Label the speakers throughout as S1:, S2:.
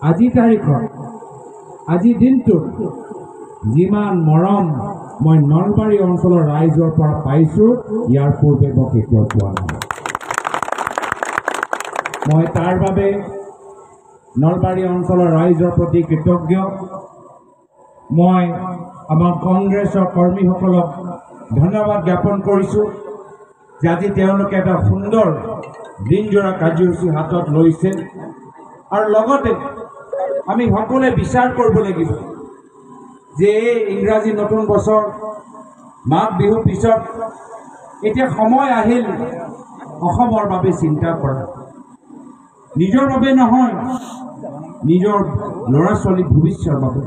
S1: আজি তাৰিখত আজি দিনটোত যিমান মৰম মই নলবাৰী অঞ্চলৰ ৰাইজৰ পৰা পাইছোঁ ইয়াৰ পূৰ্বে মই কেতিয়াও পোৱা নাই। মই তাৰ বাবে নলবাৰী অঞ্চলৰ ৰাইজৰ প্ৰতি কৃতজ্ঞ। মই আমাৰ কংগ্ৰেছৰ কৰ্মীসকলক ধন্যবাদ জ্ঞাপন কৰিছোঁ যে আজি তেওঁলোকে এটা সুন্দৰ দিনজোৰা কাৰ্যসূচী হাতত লৈছে আৰু লগতে আমি সকলোৱে বিচাৰ কৰিব লাগিব যে এই ইংৰাজী নতুন বছৰ মাঘ বিহুৰ পিছত এতিয়া সময় আহিল অসমৰ বাবে চিন্তা কৰা। নিজৰ বাবে নহয়, নিজৰ ল'ৰা ছোৱালীৰ ভৱিষ্যতৰ বাবে,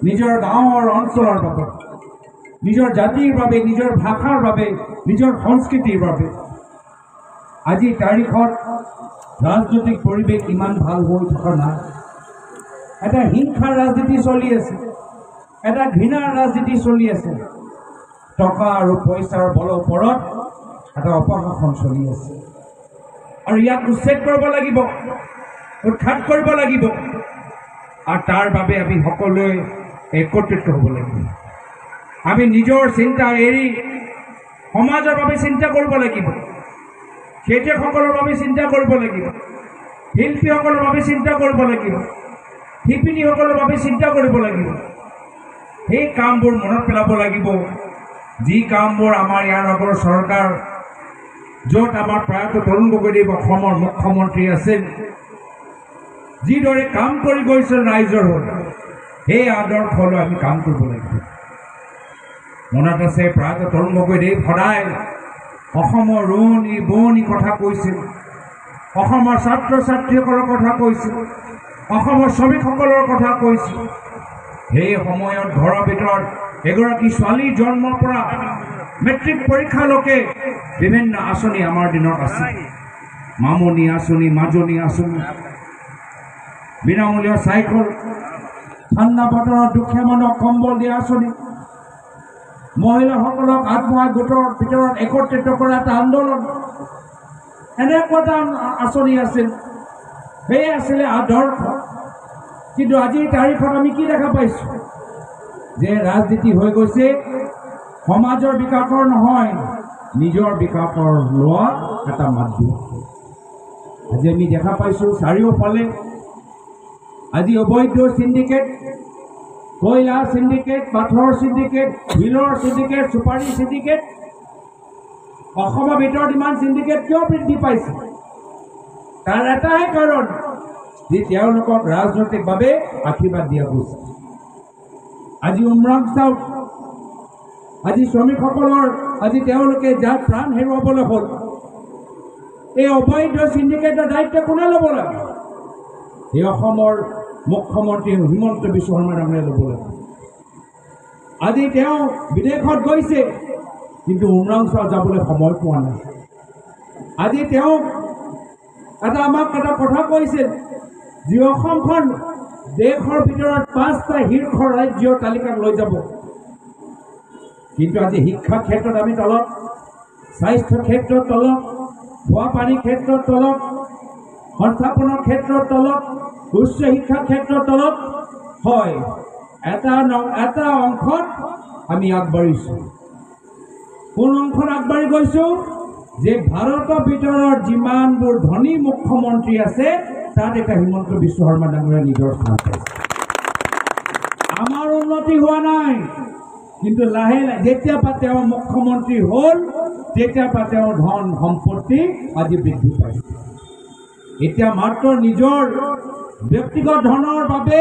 S1: নিজৰ গাঁৱৰ অঞ্চলৰ বাবে, নিজৰ জাতিৰ বাবে, নিজৰ ভাষাৰ বাবে, নিজৰ সংস্কৃতিৰ বাবে। আজিৰ তাৰিখত ৰাজনৈতিক পৰিৱেশ ইমান ভাল হৈ থকা নাই। এটা হিংসাৰ ৰাজনীতি চলি আছে, এটা ঘৃণাৰ ৰাজনীতি চলি আছে, টকা আৰু পইচাৰ বলৰ ওপৰত এটা অপশাসন চলি আছে আৰু ইয়াক উচ্ছেদ কৰিব লাগিব, উৎখাত কৰিব লাগিব আৰু তাৰ বাবে আমি সকলোৱে একত্ৰিত হ'ব লাগিব। আমি নিজৰ চিন্তা এৰি সমাজৰ বাবে চিন্তা কৰিব লাগিব, খেতিয়কসকলৰ বাবে চিন্তা কৰিব লাগিব, শিল্পীসকলৰ বাবে চিন্তা কৰিব লাগিব, শিপিনীসকলৰ বাবে চিন্তা কৰিব লাগিব। সেই কামবোৰ মনত পেলাব লাগিব যি কামবোৰ আমাৰ ইয়াৰ আগৰ চৰকাৰ, য'ত আমাৰ প্ৰয়াত তৰুণ গগৈদেৱ অসমৰ মুখ্যমন্ত্ৰী আছিল, যিদৰে কাম কৰি গৈছিল ৰাইজৰ হৈ, সেই আদৰ্শলৈ আমি কাম কৰিব লাগিব। মনত আছে প্ৰয়াত তৰুণ গগৈদেৱ সদায় অসমৰ ৰোৱনী বোৱনী কথা কৈছিল, অসমৰ ছাত্ৰ ছাত্ৰীসকলৰ কথা কৈছিল, অসমৰ শ্ৰমিকসকলৰ কথা কৈছিল। সেই সময়ত ঘৰৰ ভিতৰত এগৰাকী ছোৱালীৰ জন্মৰ পৰা মেট্ৰিক পৰীক্ষালৈকে বিভিন্ন আঁচনি আমাৰ দিনত আছে। মামনি আঁচনি, মাজনী আঁচনি, বিনামূলীয়া চাইকেল, ঠাণ্ডা বতৰত দুখীয়া মানুহক কম্বল দিয়া আঁচনি, মহিলাসকলক আত্মসহায়ক গোটৰ ভিতৰত একত্ৰিত কৰা এটা আন্দোলন, এনেকুৱা এটা আঁচনি আছিল। সেয়ে আছিলে আদৰ্শ। কিন্তু আজিৰ তাৰিখত আমি কি দেখা পাইছোঁ যে ৰাজনীতি হৈ গৈছে সমাজৰ বিকাশৰ নহয়, নিজৰ বিকাশৰ লোৱা এটা মাধ্যম। আজি আমি দেখা পাইছোঁ চাৰিওফালে আজি অবৈধ চিণ্ডিকেট, কয়লা চিণ্ডিকেট, পাথৰ চিণ্ডিকেট, শিলৰ চিণ্ডিকেট, চুপাৰী চিণ্ডিকেট। অসমৰ ভিতৰত ইমান চিণ্ডিকেট কিয় বৃদ্ধি পাইছে? তাৰ এটাই কাৰণ যে তেওঁলোকক ৰাজনৈতিকভাৱে আশীৰ্বাদ দিয়া গৈছে। আজি উমৰাং চাওক, আজি শ্ৰমিকসকলৰ আজি তেওঁলোকে যাৰ প্ৰাণ হেৰুৱাবলৈ হ'ল, এই অবৈধ চিণ্ডিকেটৰ দায়িত্ব কোনে ল'ব লাগে? এই অসমৰ মুখ্যমন্ত্ৰী হিমন্ত বিশ্ব শৰ্মা ডাঙৰীয়াই ল'ব লাগে। আজি তেওঁ বিদেশত গৈছে কিন্তু উমৰাংচল যাবলৈ সময় পোৱা নাই। আজি তেওঁ আমাক এটা কথা কৈছিল যে অসমখন দেশৰ ভিতৰত 5টা শীৰ্ষ ৰাজ্যৰ তালিকাত লৈ যাব। কিন্তু আজি শিক্ষা ক্ষেত্ৰত আমি তলত, স্বাস্থ্য ক্ষেত্ৰত তলত, খোৱা পানীৰ ক্ষেত্ৰত তলত, সংস্থাপনৰ ক্ষেত্ৰত তলত, উচ্চ শিক্ষাৰ ক্ষেত্ৰত তলত। হয়, এটা অংশত আমি আগবাঢ়িছোঁ। কোন অংশত আগবাঢ়ি গৈছোঁ? যে ভাৰতৰ ভিতৰত যিমানবোৰ ধনী মুখ্যমন্ত্ৰী আছে তাত এটা হিমন্ত বিশ্ব শৰ্মা ডাঙৰীয়া নিজৰ স্থান পাইছে। আমাৰ উন্নতি হোৱা নাই, কিন্তু লাহে লাহে যেতিয়াৰ পৰা তেওঁ মুখ্যমন্ত্ৰী হ'ল তেতিয়াৰ পৰা তেওঁৰ ধন সম্পত্তি আজি বৃদ্ধি পাইছে। এতিয়া মাত্ৰ নিজৰ ব্যক্তিগত ধনৰ বাবে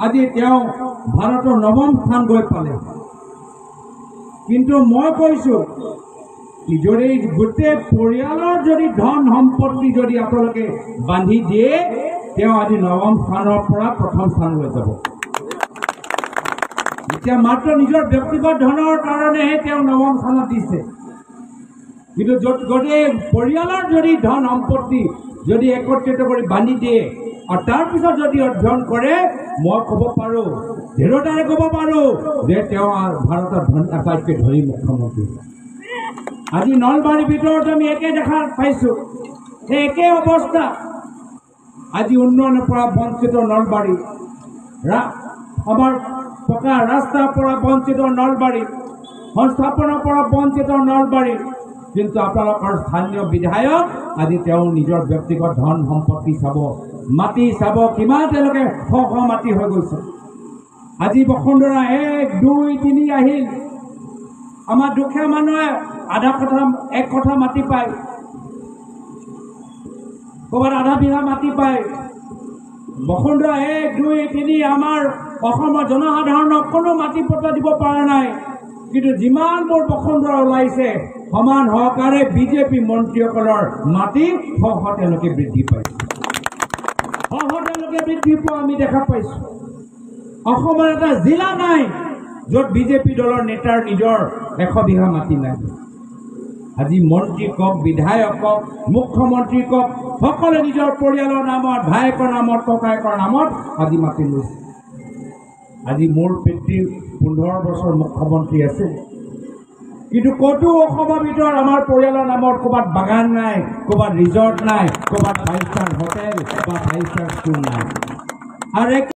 S1: আজি তেওঁ ভাৰতৰ 9ম স্থান গৈ পালে। কিন্তু মই কৈছোঁ যদি গোটেই পৰিয়ালৰ যদি ধন সম্পত্তি যদি আপোনালোকে বান্ধি দিয়ে, তেওঁ আজি 9ম স্থানৰ পৰা 1ম স্থানলৈ যাব। এতিয়া মাত্ৰ নিজৰ ব্যক্তিগত ধনৰ কাৰণেহে তেওঁ 9ম স্থানত দিছে। কিন্তু গোটেই পৰিয়ালৰ যদি ধন সম্পত্তি যদি একত্ৰিত কৰি বান্ধি দিয়ে আৰু তাৰপিছত যদি অধ্যয়ন কৰে, মই ক'ব পাৰোঁ, দৃঢ়তাৰে ক'ব পাৰোঁ যে তেওঁ ভাৰতৰ আটাইতকৈ ধনী মুখ্যমন্ত্ৰী। আজি নলবাৰীৰ ভিতৰত আমি একে দেখা পাইছোঁ, একে অৱস্থা। আজি উন্নয়নৰ পৰা বঞ্চিত নলবাৰী, আমাৰ পকা ৰাস্তাৰ পৰা বঞ্চিত নলবাৰী, সংস্থাপনৰ পৰা বঞ্চিত নলবাৰী। কিন্তু আপোনালোকৰ স্থানীয় বিধায়ক আজি তেওঁ নিজৰ ব্যক্তিগত ধন সম্পত্তি চাব, মাটি চাব, কিমান তেওঁলোকে শ শ মাটি হৈ গৈছে। আজি বসুন্ধৰা 1, 2, 3 আহিল। আমাৰ দুখীয়া মানুহে আধা কঠা 1 কঠা মাটি পায়, ক'ৰবাত আধা বিঘা মাটি পায়। বসুন্ধৰা 1, 2, 3 আমাৰ অসমৰ জনসাধাৰণক কোনো মাটি পত্ৰ দিব পৰা নাই। কিন্তু যিমানবোৰ বসুন্ধৰা ওলাইছে সমান সহকাৰে বিজেপি মন্ত্ৰীসকলৰ মাটি শ তেওঁলোকে বৃদ্ধি পাইছে, তেওঁলোকে বৃদ্ধি পোৱা আমি দেখা পাইছো। অসমৰ এটা জিলা নাই য'ত বিজেপি দলৰ নেতাৰ নিজৰ 100 বিঘা মাটি নাই। আজি মন্ত্ৰী কওক, বিধায়ক কওক, মুখ্যমন্ত্ৰী কওক, সকলোৱে নিজৰ পৰিয়ালৰ নামত, ভায়েকৰ নামত, ককায়েকৰ নামত আজি মাটি লৈছে। আজি মোৰ পিতৃ 15 বছৰ মুখ্যমন্ত্ৰী আছিল, কিন্তু ক'তো অসমৰ ভিতৰত আমাৰ পৰিয়ালৰ নামত ক'ৰবাত বাগান নাই, ক'ৰবাত ৰিজৰ্ট নাই, ক'ৰবাত 5 ষ্টাৰ হোটেল বা 5 ষ্টাৰ স্কুল নাই। আৰু